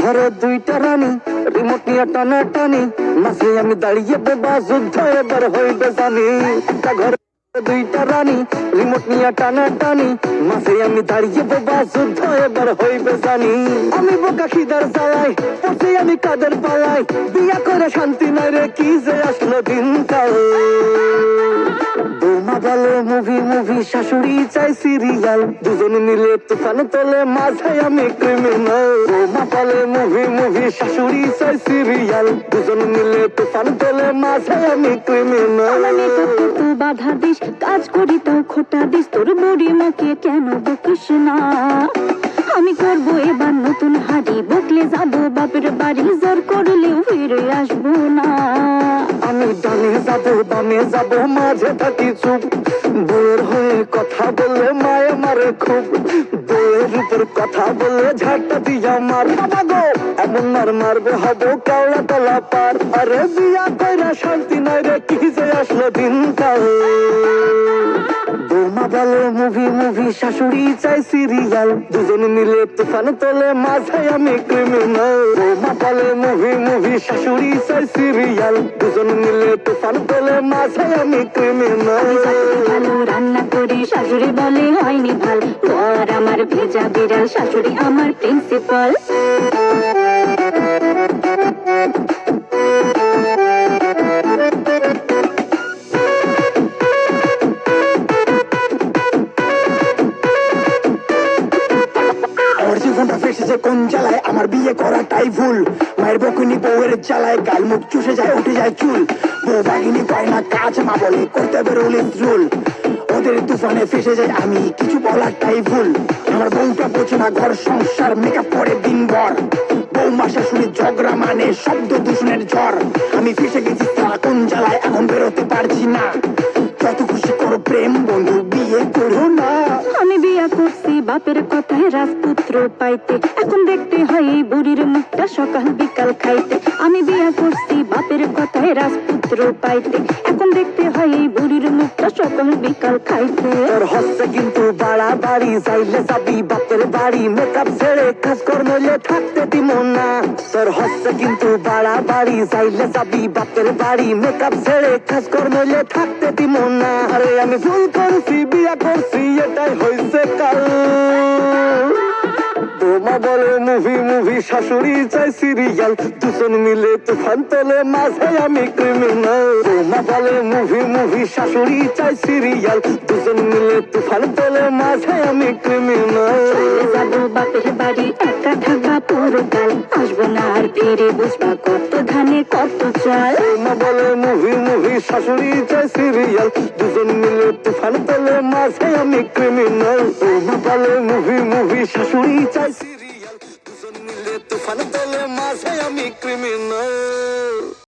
ঘরে দুইটা রানী, রিমোট নিয়ে টানা টানি, মাঝে আমি দাঁড়িয়ে বোবা, যুদ্ধ এবার হইবে জানি। একটা ঘরে দুইটা রানী, রিমোট নিয়ে টানা টানি, মাঝে আমি দাঁড়িয়ে বোবা, যুদ্ধ এবার হইবে জানি। আমি বোকা খিদার জ্বালাই, পড়ছি আমি কাদের পালাই, বিয়া করে শান্তি নাই রে, কি যে আসলো দিনকাল। বৌমা বলে মুভি মুভি, শাশুড়ি চাই সিরিয়াল, দুজন মিলে তুফান তোলে, মাঝে আমি ক্রিমিনাল। বৌমা বলে মুভি মুভি, শাশুড়ি চাই সিরিয়াল, দুজন মিলে তুফান তোলে, মাঝে আমি ক্রিমিনাল। তুই বাধা দিস, কাজ করি তো খোটা দিস, তোর বুড়ি মুখে কেন বকিস না? আমি করবো এবার নতুন হাড়ি, বকলে যাবো বাপের বাড়ি, জোর করলেও ফিরে আসবো না। আমি ডানে যাবো বামে যাবো, মাঝে থাকি চুপ, বউয়ের হয়ে কথা বললে মায়ে মারে খুব, বউয়ের উপর কথা বললে ঝাড়টা দিয়া মার। বাবা গো এমন মার মারবে হবো কাওড়া তলা পার। আরে বিয়া কইরা শান্তি নাই রে, কি যে আসলো দিনকাল। বৌমা বলে মুভি মুভি, শাশুড়ি চাই সিরিয়াল, দুজন মিলে তুফান তোলে, মাঝে আমি ক্রিমিনাল। বৌমা বলে মুভি মুভি, শাশুড়ি চাই সিরিয়াল, দুজন মিলে তুফান তোলে, মাঝে আমি ক্রিমিনাল। ভালো রান্না করি, শাশুড়ি বলে হয়নি ভাল, ঘর আমার ভেজা বিড়াল, শাশুড়ি আমার প্রিন্সিপাল। জীবনটা ফেসেছে কোন জ্বালায়, আমার বিয়ে করাটাই ভুল। মায়ের বকুনি বউয়ের জ্বালায়, গাল মুখ চুষে যায়, উঠে যায় চুল। বউ বাহিনী পায় না কাজ, মা বলে করতে বেরোলে রুল। ওদের তুফানে ফেসে যায় আমি, কিছু বলারটাই ভুল। আমার বউটা বোঝে না ঘর সংসার, মেকআপ করে দিনভর। বৌমা শাশুড়ির ঝগড়া মানে শব্দ দূষণের ঝড়। আমি ফেসে গেছি তারা কোন জ্বালায়, এখন বেরোতে পারছি না। যত খুশি করো প্রেম বন্ধু, বিয়ে করো না। আমি বিয়া করছি বাপের কথায় রাজপুত্র পাইতে, এখন দেখতে হয় এই বুড়ির মুখটা সকাল বিকাল খাইতে। আমি বিয়া করছি বাপের কথায় রাজপুত্র পাইতে, এখন দেখতে হয় এই বুড়ির মুখটা সকাল বিকাল খাইতে। তোর হচ্ছে কিন্তু বাড়াবাড়ি, যাইলে যাবি বাপের বাড়ি, মেকআপ ছেড়ে কাজ কর নইলে থাকতে দিব না। তোর হচ্ছে কিন্তু বাড়াবাড়ি, যাইলে যাবি বাপের বাড়ি, মেকআপ ছেড়ে কাজ কর নইলে থাকতে দিব না। আরে আমি ভুল করছি, বিয়া করছি, এটাই হয়েছে কাল। বৌমা বলে মুভি মুভি, শাশুড়ি চাই সিরিয়াল, দুজন মিলে তুফান তোলে, মাঝে আমি ক্রিমিনাল। বৌমা বলে মুভি মুভি, শাশুড়ি চাই সিরিয়াল, দুজন মিলে তুফান তোলে, মাঝে আমি ক্রিমিনাল। যাবো বাপের বাড়ি, একা থাকা পুরো কাল, আসবো না আর ফিরে, বুঝবা কত ধানে কত চাল। বৌমা বলে মুভি মুভি, শাশুড়ি চাই সিরিয়াল, দুজন মিলে তুফান তোলে, মাঝে আমি ক্রিমিনাল। বৌমা বলে মুভি মুভি, শাশুড়ি চাই সিরিয়াল, দুজন মিলে তুফান তোলে, মাঝে আমি ক্রিমিনাল।